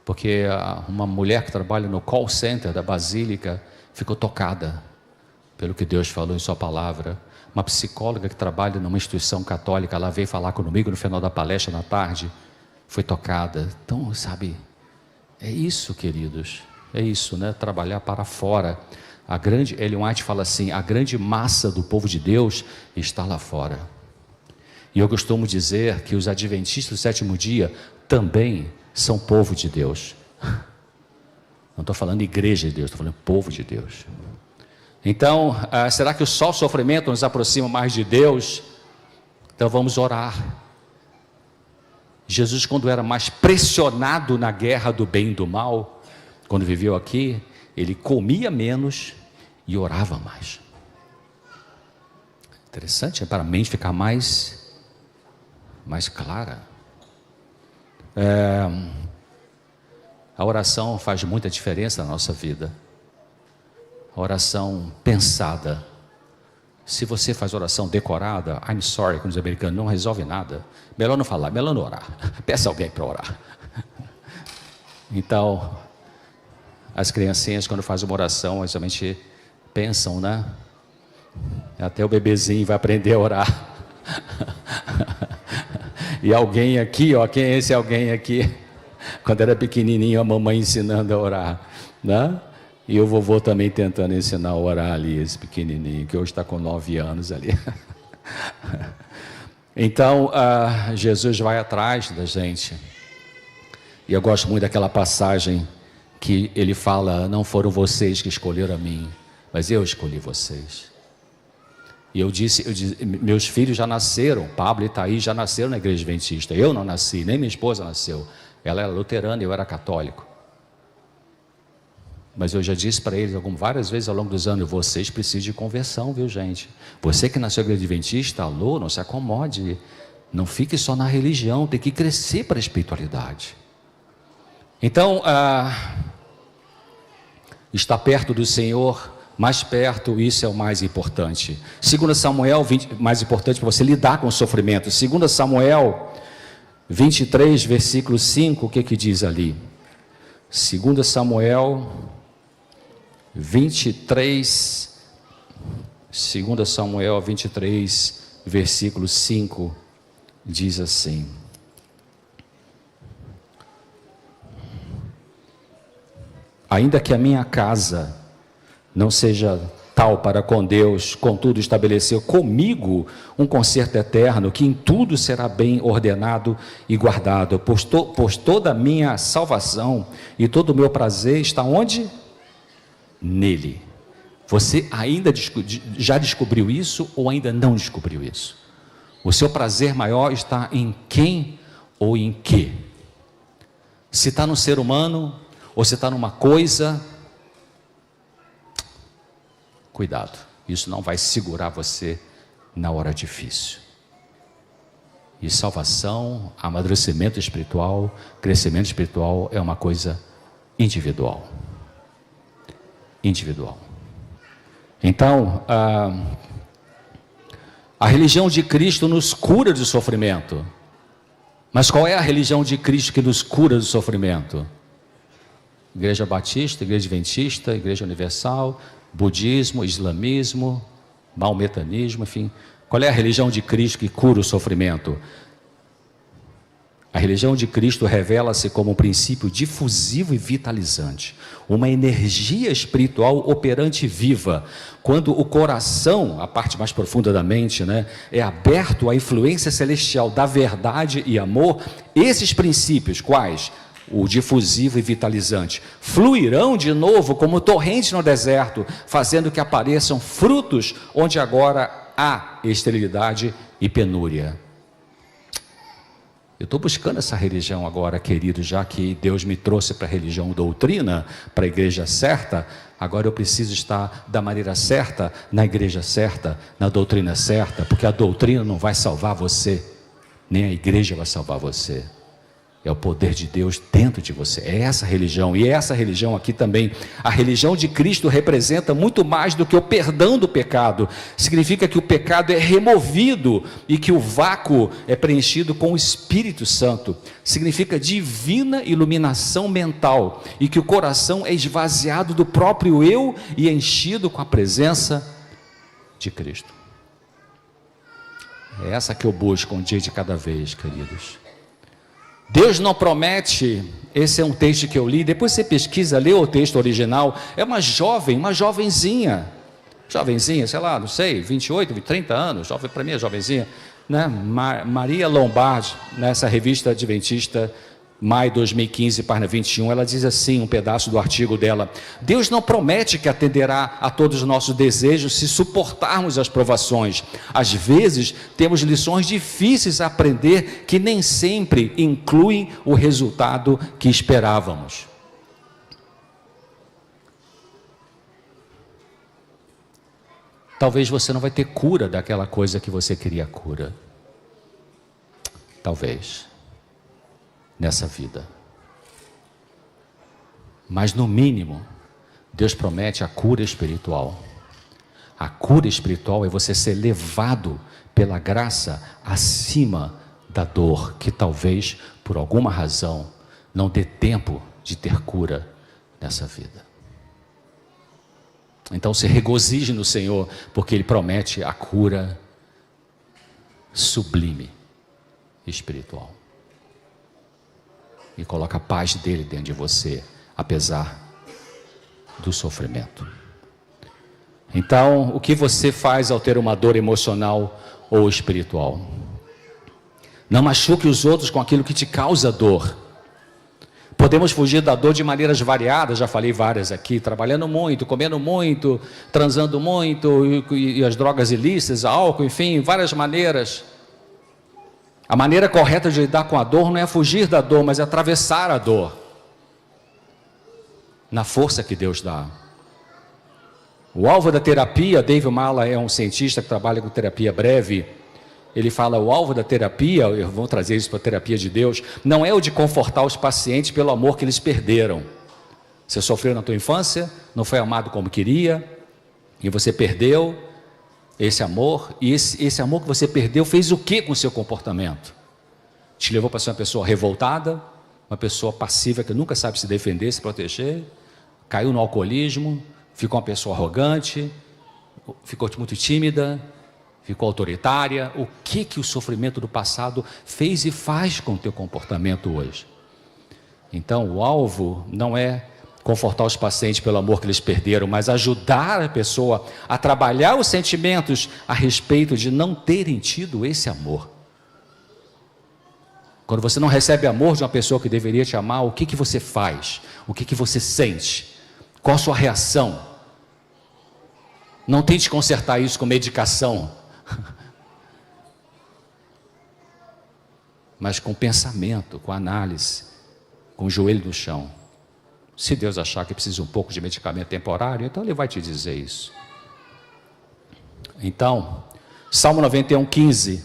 porque uma mulher que trabalha no call center da Basílica ficou tocada pelo que Deus falou em sua palavra. Uma psicóloga que trabalha numa instituição católica, ela veio falar comigo no final da palestra na tarde, foi tocada. Então, sabe, é isso, queridos, é isso, né? Trabalhar para fora. Ellen White fala assim, a grande massa do povo de Deus está lá fora. E eu costumo dizer que os adventistas do sétimo dia também são povo de Deus. Não estou falando igreja de Deus, estou falando povo de Deus. Então, será que só o sofrimento nos aproxima mais de Deus? Então vamos orar. Jesus, quando era mais pressionado na guerra do bem e do mal, quando viveu aqui, ele comia menos e orava mais. Interessante, para a mente ficar mais clara. A oração faz muita diferença na nossa vida. A oração pensada. Se você faz oração decorada, I'm sorry, como os americanos, não resolve nada. Melhor não falar, melhor não orar. Peça alguém para orar. Então, as criancinhas, quando fazem uma oração, elas somente pensam, né? Até o bebezinho vai aprender a orar. E alguém aqui, ó, quem é esse alguém aqui? Quando era pequenininho, a mamãe ensinando a orar, né? E o vovô também tentando ensinar a orar ali, esse pequenininho, que hoje está com 9 anos ali. Então, Jesus vai atrás da gente. E eu gosto muito daquela passagem que ele fala, não foram vocês que escolheram a mim, mas eu escolhi vocês. E eu disse, meus filhos já nasceram, Pablo e Thaís já nasceram na igreja adventista. Eu não nasci, nem minha esposa nasceu. Ela era luterana e eu era católico. Mas eu já disse para eles várias vezes ao longo dos anos, vocês precisam de conversão, viu, gente? Você que nasceu na igreja adventista, alô, não se acomode. Não fique só na religião, tem que crescer para a espiritualidade. Então, estar perto do Senhor, mais perto, isso é o mais importante. 2 Samuel 20, mais importante para você lidar com o sofrimento. 2 Samuel 23, versículo 5, o que diz ali? 2 Samuel 23, 2 Samuel 23, versículo 5, diz assim: ainda que a minha casa não seja tal para com Deus, contudo estabeleceu comigo um concerto eterno, que em tudo será bem ordenado e guardado, pois toda a minha salvação e todo o meu prazer está onde? Nele. Você ainda já descobriu isso ou ainda não descobriu isso? O seu prazer maior está em quem ou em quê? Se está no ser humano ou se está numa coisa, cuidado, isso não vai segurar você na hora difícil. E salvação, amadurecimento espiritual, crescimento espiritual é uma coisa individual. Individual. Então, a religião de Cristo nos cura do sofrimento. Mas qual é a religião de Cristo que nos cura do sofrimento? Igreja Batista, Igreja Adventista, Igreja Universal, Budismo, Islamismo, Maometanismo, enfim. Qual é a religião de Cristo que cura o sofrimento? A religião de Cristo revela-se como um princípio difusivo e vitalizante, uma energia espiritual operante e viva. Quando o coração, a parte mais profunda da mente, é aberto à influência celestial da verdade e amor, esses princípios, quais? O difusivo e vitalizante, fluirão de novo como torrentes no deserto, fazendo que apareçam frutos onde agora há esterilidade e penúria. Eu estou buscando essa religião agora, querido, já que Deus me trouxe para a religião doutrina, para a igreja certa, agora eu preciso estar da maneira certa, na igreja certa, na doutrina certa, porque a doutrina não vai salvar você, nem a igreja vai salvar você. É o poder de Deus dentro de você, é essa religião, e essa religião aqui também, a religião de Cristo representa muito mais do que o perdão do pecado, significa que o pecado é removido e que o vácuo é preenchido com o Espírito Santo, significa divina iluminação mental e que o coração é esvaziado do próprio eu e enchido com a presença de Cristo. É essa que eu busco um dia de cada vez, queridos. Deus não promete, esse é um texto que eu li, depois você pesquisa, lê o texto original, é uma jovenzinha, sei lá, não sei, 28, 30 anos, jovem para mim é jovenzinha, Maria Lombardi, nessa revista adventista, maio de 2015, página 21, ela diz assim, um pedaço do artigo dela: Deus não promete que atenderá a todos os nossos desejos se suportarmos as provações. Às vezes, temos lições difíceis a aprender que nem sempre incluem o resultado que esperávamos. Talvez você não vai ter cura daquela coisa que você queria cura. Talvez. Nessa vida, mas no mínimo Deus promete a cura espiritual. A cura espiritual é você ser levado pela graça acima da dor, que talvez por alguma razão não dê tempo de ter cura nessa vida. Então se regozije no Senhor, porque Ele promete a cura sublime espiritual. E coloca a paz dele dentro de você, apesar do sofrimento. Então, o que você faz ao ter uma dor emocional ou espiritual? Não machuque os outros com aquilo que te causa dor. Podemos fugir da dor de maneiras variadas, já falei várias aqui, trabalhando muito, comendo muito, transando muito, e as drogas ilícitas, álcool, enfim, várias maneiras. A maneira correta de lidar com a dor não é fugir da dor, mas é atravessar a dor, na força que Deus dá. O alvo da terapia, Dave Mala é um cientista que trabalha com terapia breve, ele fala, o alvo da terapia, eu vou trazer isso para a terapia de Deus, não é o de confortar os pacientes pelo amor que eles perderam. Você sofreu na tua infância, não foi amado como queria, e você perdeu esse amor, e esse amor que você perdeu fez o que com o seu comportamento? Te levou para ser uma pessoa revoltada, uma pessoa passiva que nunca sabe se defender, se proteger, caiu no alcoolismo, ficou uma pessoa arrogante, ficou muito tímida, ficou autoritária. O que o sofrimento do passado fez e faz com o teu comportamento hoje? Então o alvo não é confortar os pacientes pelo amor que eles perderam, mas ajudar a pessoa a trabalhar os sentimentos a respeito de não terem tido esse amor. Quando você não recebe amor de uma pessoa que deveria te amar, o que você faz? O que você sente? Qual a sua reação? Não tente consertar isso com medicação, mas com pensamento, com análise, com o joelho no chão. Se Deus achar que precisa um pouco de medicamento temporário, então Ele vai te dizer isso. Então, Salmo 91, 15.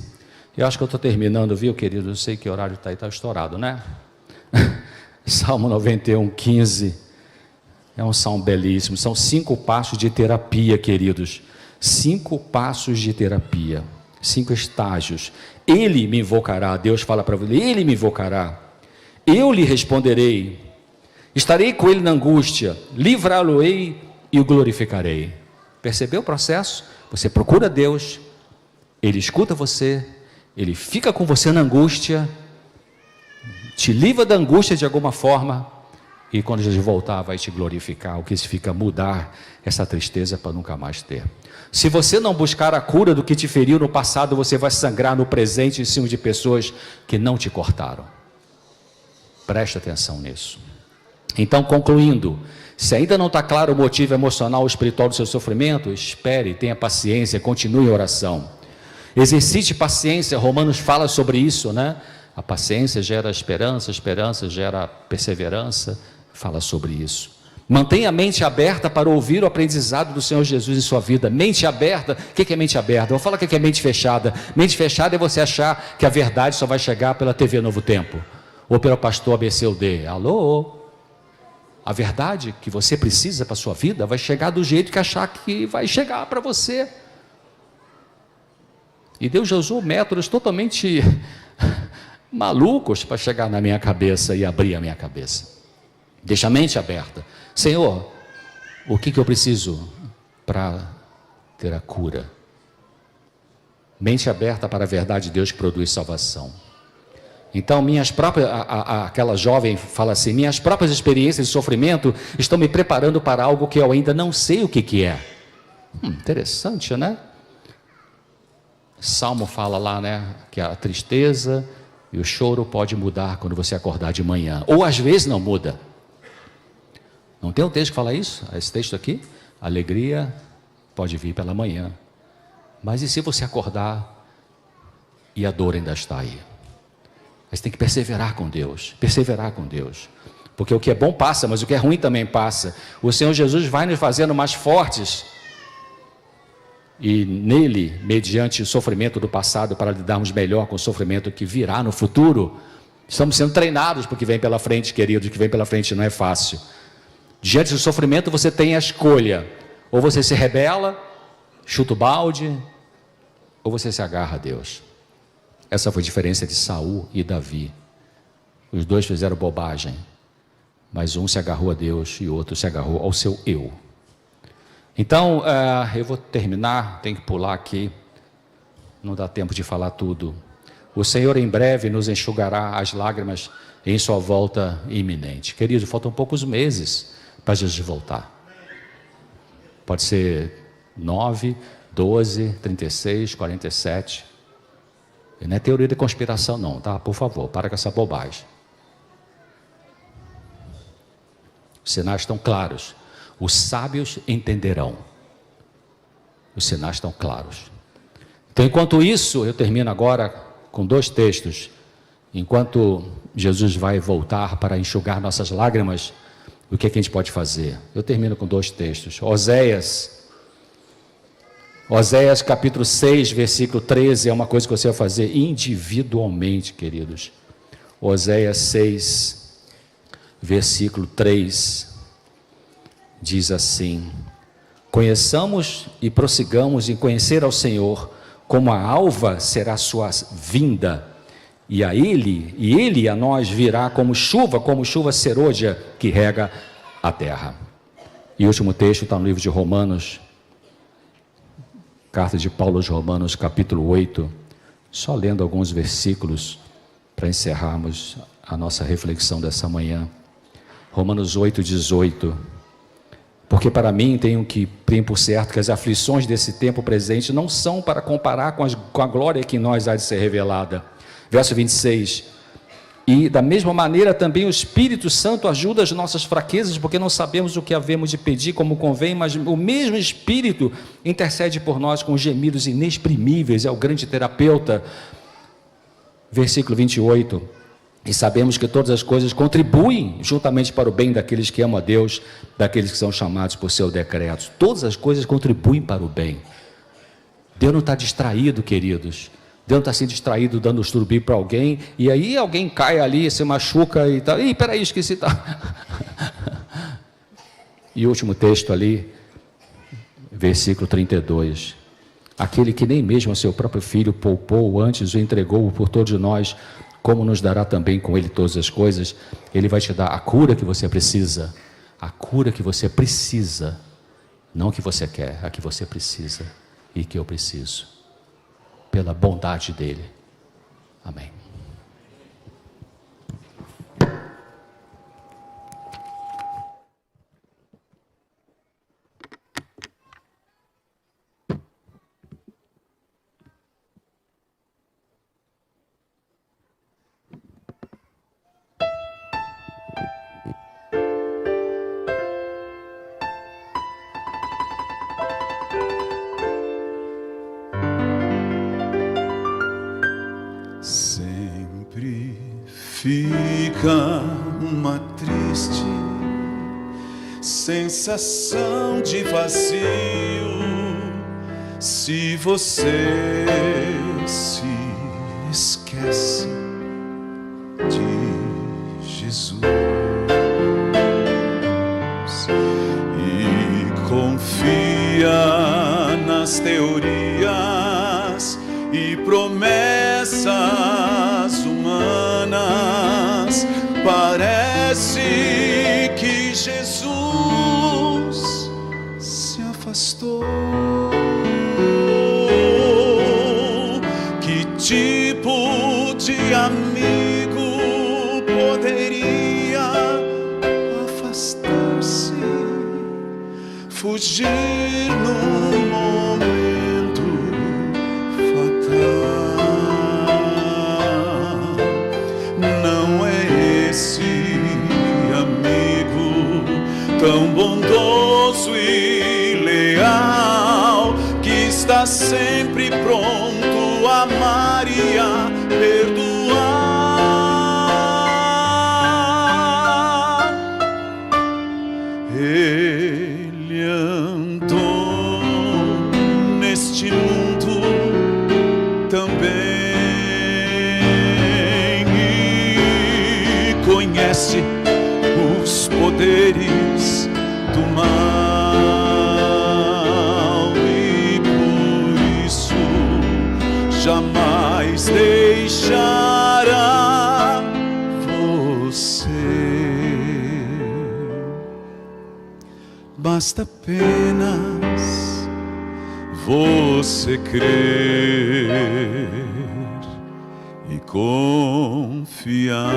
Eu acho que eu estou terminando, viu, querido? Eu sei que o horário está aí, está estourado, né? Salmo 91, 15. É um salmo belíssimo. São 5 passos de terapia, queridos. 5 passos de terapia. 5 estágios. Ele me invocará. Deus fala para você. Ele me invocará. Eu lhe responderei. Estarei com ele na angústia. Livrá-lo-ei e o glorificarei. Percebeu o processo? Você procura Deus. Ele escuta você. Ele fica com você na angústia. Te livra da angústia de alguma forma. E quando Jesus voltar, vai te glorificar. O que significa mudar essa tristeza para nunca mais ter. Se você não buscar a cura do que te feriu no passado, você vai sangrar no presente em cima de pessoas que não te cortaram. Preste atenção nisso. Então, concluindo, se ainda não está claro o motivo emocional ou espiritual do seu sofrimento, espere, tenha paciência, continue em oração. Exercite paciência, Romanos fala sobre isso, né? A paciência gera esperança, a esperança gera perseverança, fala sobre isso. Mantenha a mente aberta para ouvir o aprendizado do Senhor Jesus em sua vida. Mente aberta, o que é mente aberta? Eu vou falar o que é mente fechada. Mente fechada é você achar que a verdade só vai chegar pela TV Novo Tempo, ou pelo pastor ABCD. Alô? A verdade que você precisa para a sua vida vai chegar do jeito que achar que vai chegar para você. E Deus já usou métodos totalmente malucos para chegar na minha cabeça e abrir a minha cabeça. Deixa a mente aberta. Senhor, o que eu preciso para ter a cura? Mente aberta para a verdade de Deus que produz salvação. Então, aquela jovem fala assim, minhas próprias experiências de sofrimento estão me preparando para algo que eu ainda não sei o que é. Interessante, né? Salmo fala lá, né, que a tristeza e o choro pode mudar quando você acordar de manhã, ou às vezes não muda. Não tem um texto que fala isso? Esse texto aqui, a alegria pode vir pela manhã, mas e se você acordar e a dor ainda está aí? Mas tem que perseverar com Deus, porque o que é bom passa, mas o que é ruim também passa. O Senhor Jesus vai nos fazendo mais fortes, e nele, mediante o sofrimento do passado, para lidarmos melhor com o sofrimento que virá no futuro, estamos sendo treinados para o que vem pela frente, querido. O que vem pela frente não é fácil. Diante do sofrimento você tem a escolha, ou você se rebela, chuta o balde, ou você se agarra a Deus. Essa foi a diferença de Saul e Davi. Os dois fizeram bobagem, mas um se agarrou a Deus e o outro se agarrou ao seu eu. Então, eu vou terminar, tenho que pular aqui, não dá tempo de falar tudo. O Senhor em breve nos enxugará as lágrimas em sua volta iminente. Querido, faltam poucos meses para Jesus voltar. Pode ser 9, 12, 36, 47. Não é teoria de conspiração não, tá? Por favor, para com essa bobagem. Os sinais estão claros. Os sábios entenderão. Os sinais estão claros. Então, enquanto isso, eu termino agora com 2 textos. Enquanto Jesus vai voltar para enxugar nossas lágrimas, o que a gente pode fazer? Eu termino com 2 textos. Oséias capítulo 6, versículo 13, é uma coisa que você vai fazer individualmente, queridos. Oséias 6, versículo 3. Diz assim: conheçamos e prossigamos em conhecer ao Senhor, como a alva será sua vinda, e ele a nós virá como chuva serôdia que rega a terra. E o último texto está no livro de Romanos, carta de Paulo aos Romanos, capítulo 8, só lendo alguns versículos para encerrarmos a nossa reflexão dessa manhã. Romanos 8, 18. Porque para mim tenho por certo que as aflições desse tempo presente não são para comparar com a glória que em nós há de ser revelada. Verso 26. E da mesma maneira também o Espírito Santo ajuda as nossas fraquezas, porque não sabemos o que havemos de pedir como convém, mas o mesmo Espírito intercede por nós com gemidos inexprimíveis, é o grande terapeuta. Versículo 28. E sabemos que todas as coisas contribuem juntamente para o bem daqueles que amam a Deus, daqueles que são chamados por seu decreto. Todas as coisas contribuem para o bem. Deus não está distraído, queridos. Deus está assim distraído, dando surubim para alguém, e aí alguém cai ali, se machuca e tal. Ih, peraí, esqueci, tá? E o último texto ali, versículo 32. Aquele que nem mesmo a seu próprio filho poupou, antes o entregou por todos nós, como nos dará também com ele todas as coisas? Ele vai te dar a cura que você precisa. A cura que você precisa. Não que você quer, a que você precisa e que eu preciso. Pela bondade dele. Amém. Fica uma triste sensação de vazio se você se esquece de Jesus e confia nas teorias e promessas humanas. Parece que Jesus se afastou. Que tipo de amigo poderia afastar-se, fugir num momento fatal? Não é esse amigo tão bondoso e leal que está sempre pronto a amar e a perdoar. Ele andou neste mundo também e conhece os poderes do mal e por isso jamais deixará você. Basta apenas você crer e confiar.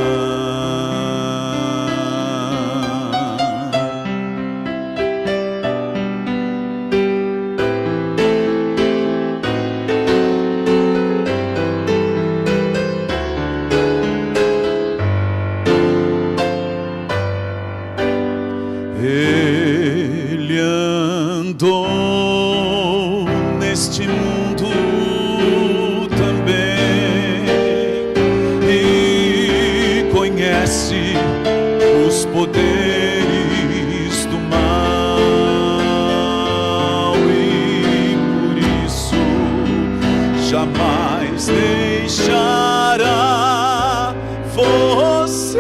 Ele andou neste mundo também e conhece os poderes do mal e por isso jamais deixará você.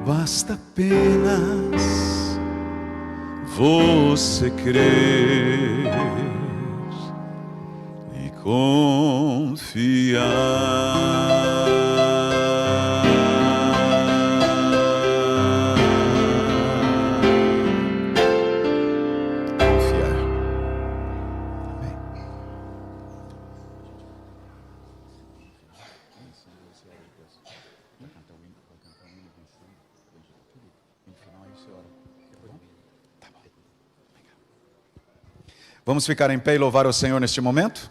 Basta apenas você crer e confiar. Amém. Vamos ficar em pé e louvar o Senhor neste momento?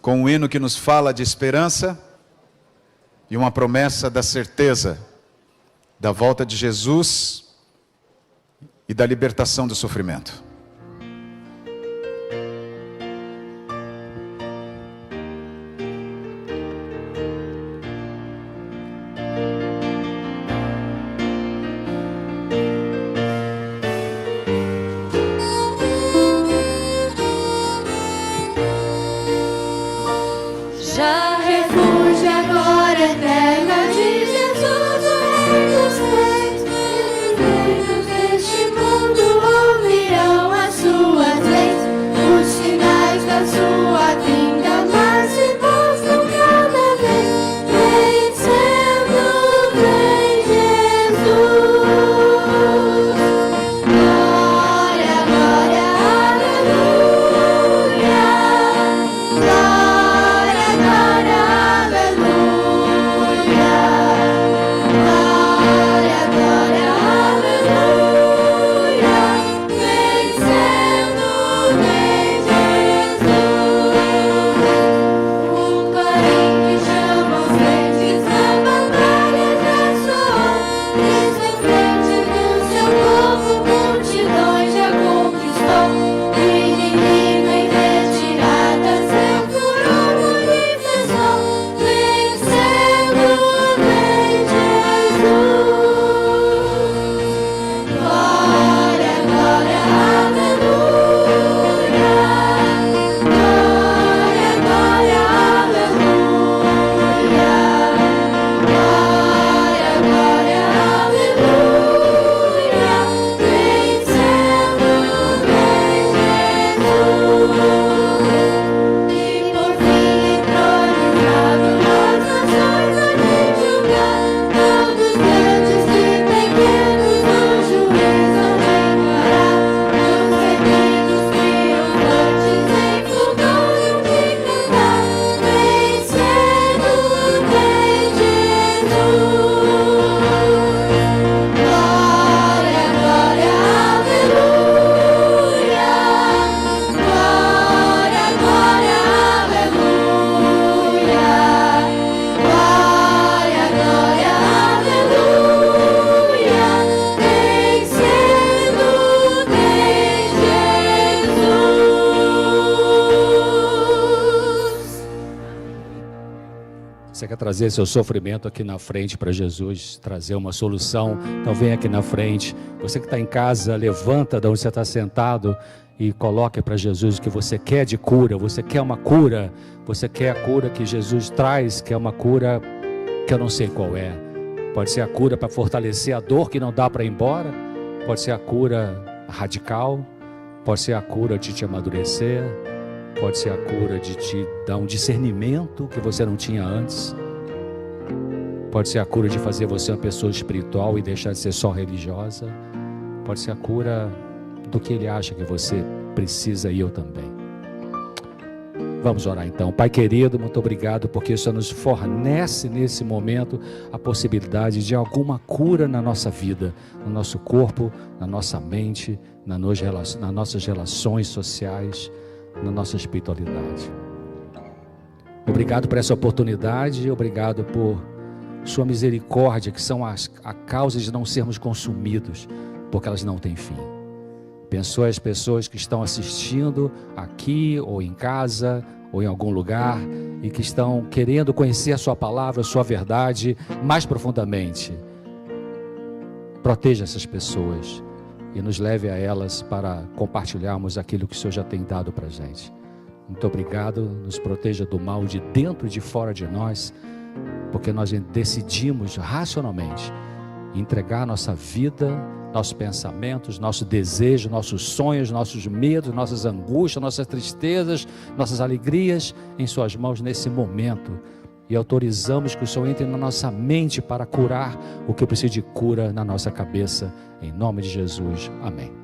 Com um hino que nos fala de esperança e uma promessa da certeza da volta de Jesus e da libertação do sofrimento. Você quer trazer seu sofrimento aqui na frente para Jesus, trazer uma solução, então vem aqui na frente. Você que está em casa, levanta de onde você está sentado e coloque para Jesus o que você quer de cura. Você quer uma cura, você quer a cura que Jesus traz, que é uma cura que eu não sei qual é. Pode ser a cura para fortalecer a dor que não dá para ir embora, pode ser a cura radical, pode ser a cura de te amadurecer, pode ser a cura de te dar um discernimento que você não tinha antes. Pode ser a cura de fazer você uma pessoa espiritual e deixar de ser só religiosa. Pode ser a cura do que Ele acha que você precisa e eu também. Vamos orar então. Pai querido, muito obrigado porque o Senhor nos fornece nesse momento a possibilidade de alguma cura na nossa vida, no nosso corpo, na nossa mente, nas nossas relações sociais, na nossa espiritualidade. Obrigado por essa oportunidade, obrigado por sua misericórdia, que são a causa de não sermos consumidos, porque elas não têm fim. Abençoe as pessoas que estão assistindo aqui, ou em casa, ou em algum lugar, e que estão querendo conhecer a sua palavra, a sua verdade, mais profundamente. Proteja essas pessoas e nos leve a elas para compartilharmos aquilo que o Senhor já tem dado para a gente. Muito obrigado, nos proteja do mal de dentro e de fora de nós, porque nós decidimos racionalmente entregar nossa vida, nossos pensamentos, nossos desejos, nossos sonhos, nossos medos, nossas angústias, nossas tristezas, nossas alegrias em suas mãos nesse momento. E autorizamos que o Senhor entre na nossa mente para curar o que precisa de cura na nossa cabeça. Em nome de Jesus. Amém.